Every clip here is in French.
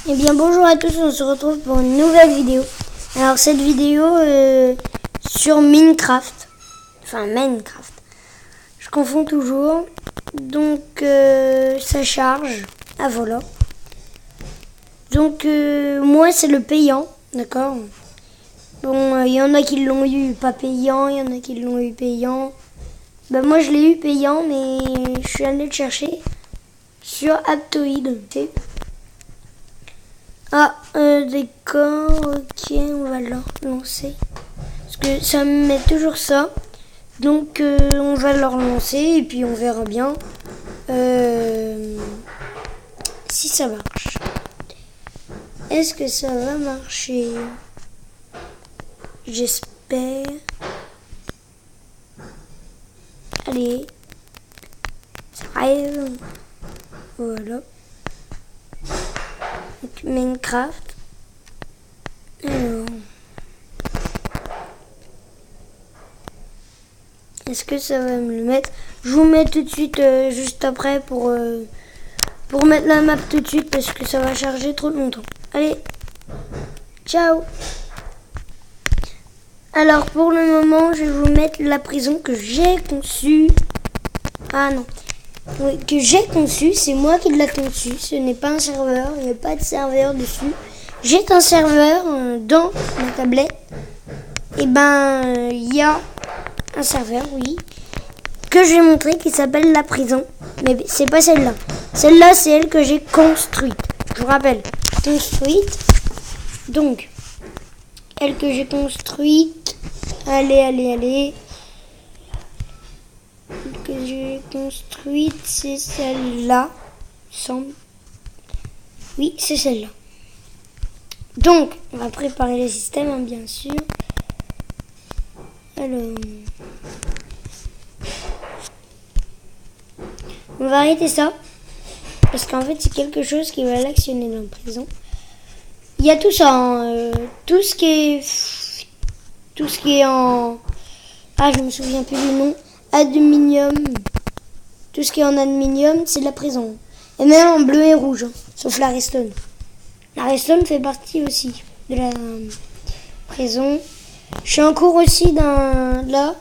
Eh bien bonjour à tous, on se retrouve pour une nouvelle vidéo. Alors cette vidéo sur Minecraft, enfin Minecraft, je confonds toujours, donc ça charge, ah voilà. Donc moi c'est le payant, d'accord. Bon, il y en a qui l'ont eu pas payant, il y en a qui l'ont eu payant. Ben moi je l'ai eu payant, mais je suis allé le chercher sur Aptoide. Ah, d'accord, ok, on va le relancer. Parce que ça me met toujours ça. Donc, on va le relancer et puis on verra bien si ça marche. Est-ce que ça va marcher? J'espère. Allez, ça arrive. Voilà. Donc, Minecraft. Alors. Est-ce que ça va me le mettre? Je vous mets tout de suite juste après pour mettre la map tout de suite parce que ça va charger trop longtemps. Allez, ciao. Alors pour le moment, je vais vous mettre la prison que j'ai conçue. Ah non. Oui, que j'ai conçue, c'est moi qui l'ai conçue. Ce n'est pas un serveur, il n'y a pas de serveur dessus. J'ai un serveur dans ma tablette. Et ben, il y a un serveur, oui, que je vais montrer qui s'appelle la prison. Mais c'est pas celle-là. Celle-là, c'est elle que j'ai construite. Je vous rappelle, construite. Donc, elle que j'ai construite. Allez. Celle que j'ai construite, c'est celle-là. Semble. Oui, c'est celle-là. Donc, on va préparer le système, hein, bien sûr. Alors, on va arrêter ça. Parce qu'en fait, c'est quelque chose qui va l'actionner dans la prison. Il y a tout ça, hein, tout ce qui est en... Ah, je me souviens plus du nom. Aluminium. Tout ce qui est en aluminium, c'est de la prison. Et même en bleu et rouge, hein, sauf la redstone. La redstone fait partie aussi de la prison. Je suis en cours aussi là,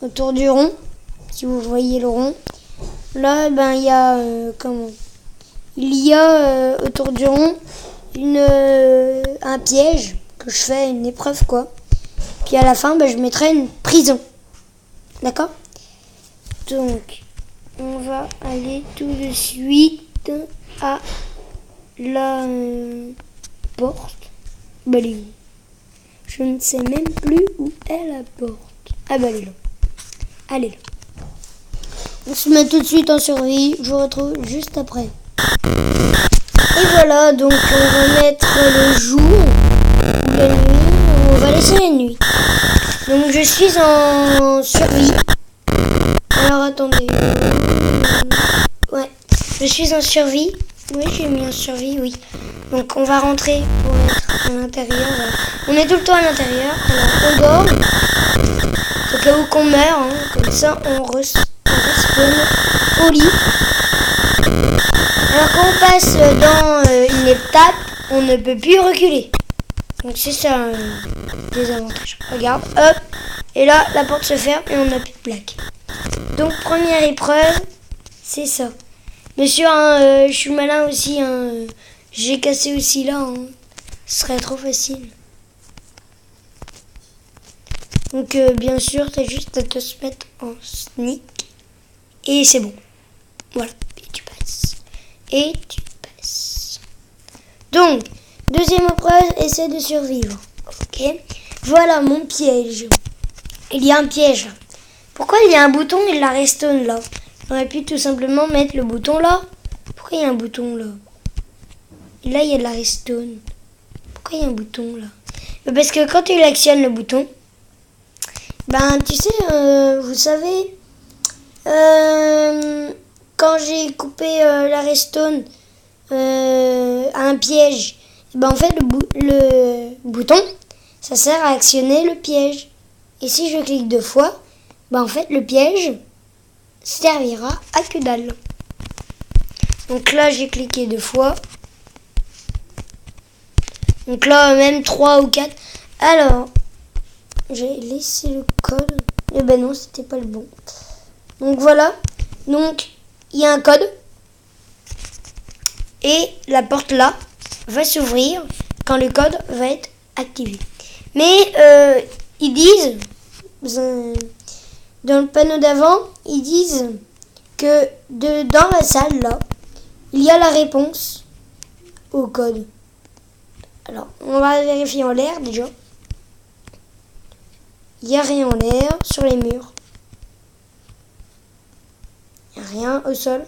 autour du rond. Si vous voyez le rond. Là, ben, il y a... Il y a autour du rond un piège que je fais, une épreuve quoi. Puis à la fin, ben, je mettrai une prison. D'accord? Donc, on va aller tout de suite à la porte. Ben, elle est où? Je ne sais même plus où est la porte. Ah ben, elle est là. Elle est là. On se met tout de suite en survie. Je vous retrouve juste après. Et voilà, donc on va mettre le jour, la nuit, on va laisser la nuit. Donc je suis en survie. Alors attendez. Ouais, je suis en survie. Oui, j'ai mis en survie, oui. Donc on va rentrer pour être à l'intérieur. Voilà. On est tout le temps à l'intérieur. Alors on dort. Au cas où qu'on meurt, hein. Comme ça on respawn au lit. Alors quand on passe dans une étape, on ne peut plus reculer. Donc c'est ça des avantages. Regarde, hop, et là la porte se ferme et on n'a plus de plaque. Donc première épreuve, c'est ça. Bien sûr, hein, je suis malin aussi. Hein, j'ai cassé aussi là. Hein. Ce serait trop facile. Donc bien sûr, t'as juste à te se mettre en sneak et c'est bon. Voilà, et tu passes. Et tu passes. Donc, deuxième épreuve, essaie de survivre. Ok. Voilà mon piège. Il y a un piège. Pourquoi il y a un bouton et la redstone là? On aurait pu tout simplement mettre le bouton là. Pourquoi il y a un bouton là? Et là, il y a de la redstone. Pourquoi il y a un bouton là? Parce que quand tu actionnes le bouton, ben tu sais, vous savez, quand j'ai coupé la redstone à un piège, ben en fait le bouton, ça sert à actionner le piège. Et si je clique 2 fois, ben en fait le piège servira à que dalle. Donc là j'ai cliqué 2 fois. Donc là, même 3 ou 4. Alors, j'ai laissé le code. Eh ben non, c'était pas le bon. Donc voilà. Donc, il y a un code. Et la porte là va s'ouvrir quand le code va être activé. Mais ils disent, dans le panneau d'avant, ils disent que dans la salle là, il y a la réponse au code. Alors, on va vérifier en l'air déjà. Il n'y a rien en l'air, sur les murs. Il n'y a rien au sol.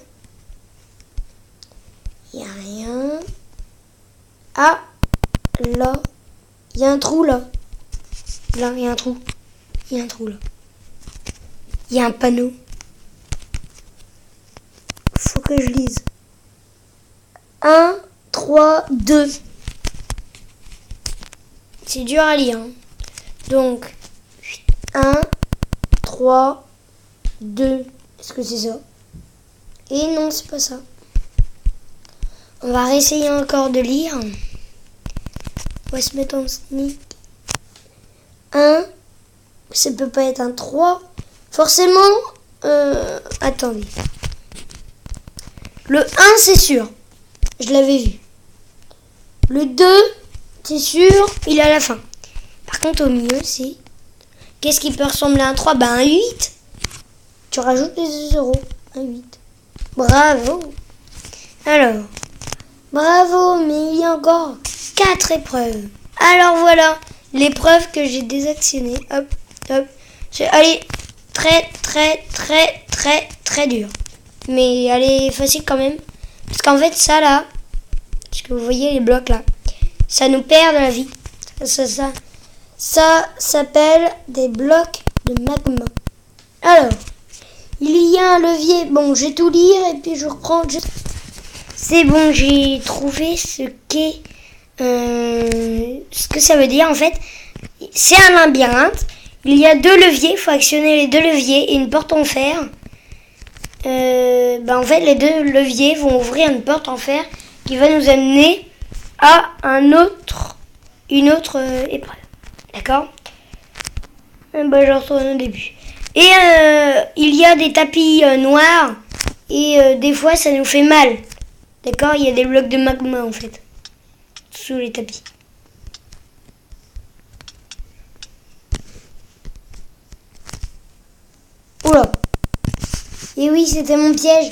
Il n'y a rien. Ah, là, il y a un trou là. Là, il y a un trou. Il y a un trou là. Il y a un panneau. Faut que je lise. 1, 3, 2. C'est dur à lire. Hein. Donc, 1, 3, 2. Est-ce que c'est ça? Et non, c'est pas ça. On va réessayer encore de lire. On va se mettre en sneak. 1. Ça peut pas être un 3. Forcément. Attendez. Le 1, c'est sûr. Je l'avais vu. Le 2, c'est sûr, il est à la fin. Par contre, au milieu, c'est... Qu'est-ce qui peut ressembler à un 3? Ben, un 8. Tu rajoutes les 2 euros. Un 8. Bravo. Alors, bravo, mais il y a encore 4 épreuves. Alors voilà, l'épreuve que j'ai désactionnée. Hop, hop. Elle est très, très, très, très, très dure. Mais elle est facile quand même. Parce qu'en fait, ça là, parce que vous voyez les blocs là, ça nous perd de la vie. Ça s'appelle des blocs de magma. Alors, il y a un levier. Bon, je vais tout lire et puis je reprends. C'est bon, j'ai trouvé ce que ça veut dire en fait. C'est un labyrinthe. Il y a 2 leviers. Il faut actionner les 2 leviers et une porte en fer. En fait, les 2 leviers vont ouvrir une porte en fer qui va nous amener à une autre épreuve. D'accord? Je retourne au début. Et il y a des tapis noirs et des fois ça nous fait mal. D'accord? Il y a des blocs de magma en fait sous les tapis. Oula! Et oui, c'était mon piège.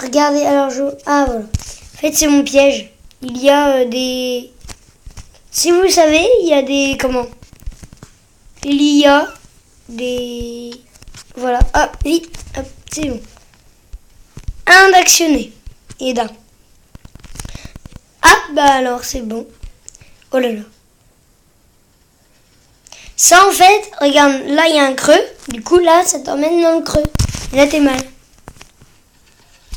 Regardez, alors ah voilà. En fait, c'est mon piège. Il y a des... Si vous le savez, il y a des... Comment? Il y a des... Voilà. Hop, vite. Hop, c'est bon. Un d'actionner. Et d'un. Ah, alors, c'est bon. Oh là là. Ça, en fait, regarde, là, il y a un creux. Du coup, là, ça t'emmène dans le creux. Et là, t'es mal.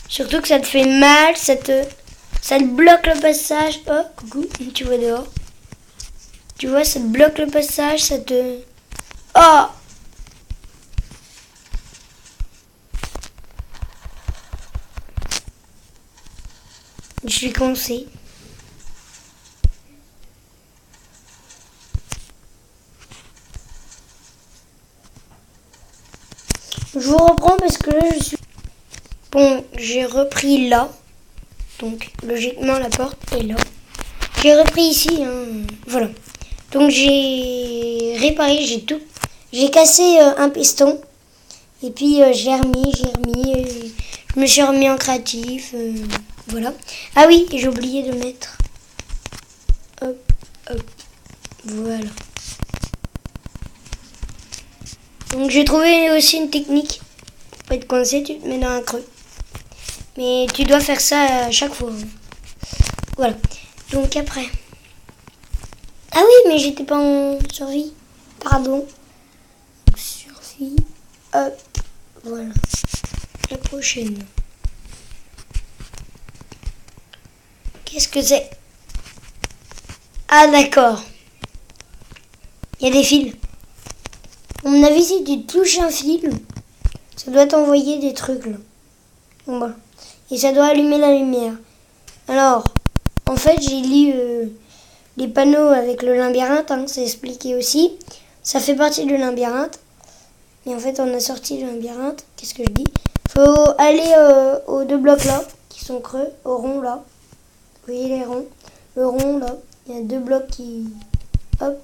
Surtout que ça te fait mal, ça te bloque le passage. Oh, coucou, tu vois dehors. Tu vois, ça te bloque le passage, ça te... Oh! Je suis coincée. Je vous reprends parce que là, je suis... Bon, j'ai repris là. Donc, logiquement, la porte est là. J'ai repris ici, hein. Voilà. Donc, j'ai réparé, j'ai tout. J'ai cassé un piston. Et puis, j'ai remis. Je me suis remis en créatif. Voilà. Ah oui, j'ai oublié de mettre. Hop, hop. Voilà. Donc, j'ai trouvé aussi une technique. Pour être coincé, tu te mets dans un creux. Mais tu dois faire ça à chaque fois. Voilà. Donc après. Ah oui, mais j'étais pas en survie. Pardon. Survie. Hop. Voilà. La prochaine. Qu'est-ce que c'est? Ah d'accord. Il y a des fils. À mon avis, si tu touches un fil, ça doit t'envoyer des trucs là. Bon, bah. Et ça doit allumer la lumière. Alors, en fait, j'ai lu les panneaux avec le labyrinthe, hein, c'est expliqué aussi. Ça fait partie du labyrinthe. Et en fait, on a sorti le labyrinthe. Qu'est-ce que je dis? Faut aller aux 2 blocs là, qui sont creux, au rond là. Vous voyez les ronds? Le rond là, il y a 2 blocs qui... Hop.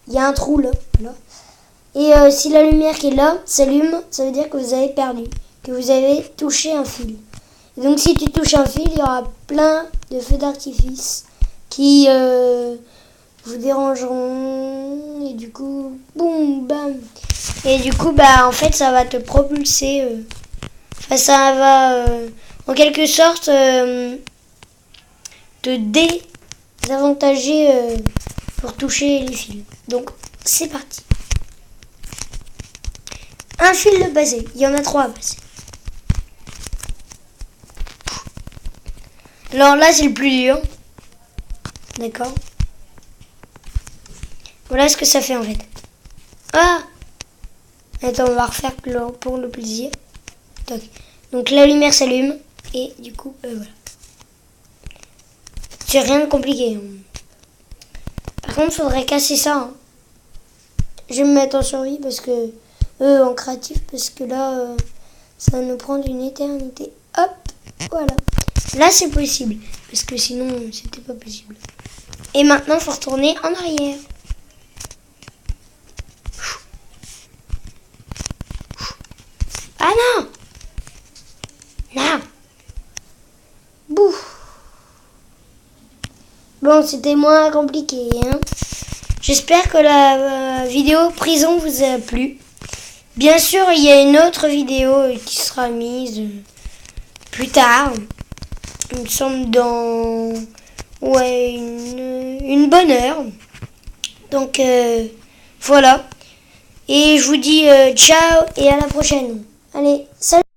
Il y a un trou là. Et si la lumière qui est là s'allume, ça veut dire que vous avez perdu, que vous avez touché un fil. Et donc si tu touches un fil, il y aura plein de feux d'artifice qui vous dérangeront. Et du coup, boum, bam. Et du coup, bah en fait, ça va te propulser. Enfin, ça va en quelque sorte te désavantager pour toucher les fils. Donc, c'est parti. Un fil de passer. Il y en a 3 à passer. Alors là, c'est le plus dur. D'accord. Voilà ce que ça fait en fait. Ah! Attends, on va refaire pour le plaisir. Toc. Donc la lumière s'allume. Et du coup, voilà. C'est rien de compliqué. Par contre, il faudrait casser ça. Hein. Je vais me mettre en survie parce que... en créatif parce que là, ça va nous prendre une éternité. Hop, voilà. Là, c'est possible parce que sinon, c'était pas possible. Et maintenant, il faut retourner en arrière. Ah non! Non! Bouh! Bon, c'était moins compliqué. Hein. J'espère que la vidéo prison vous a plu. Bien sûr, il y a une autre vidéo qui sera mise plus tard. Il me semble dans une bonne heure. Donc voilà. Et je vous dis ciao et à la prochaine. Allez, salut!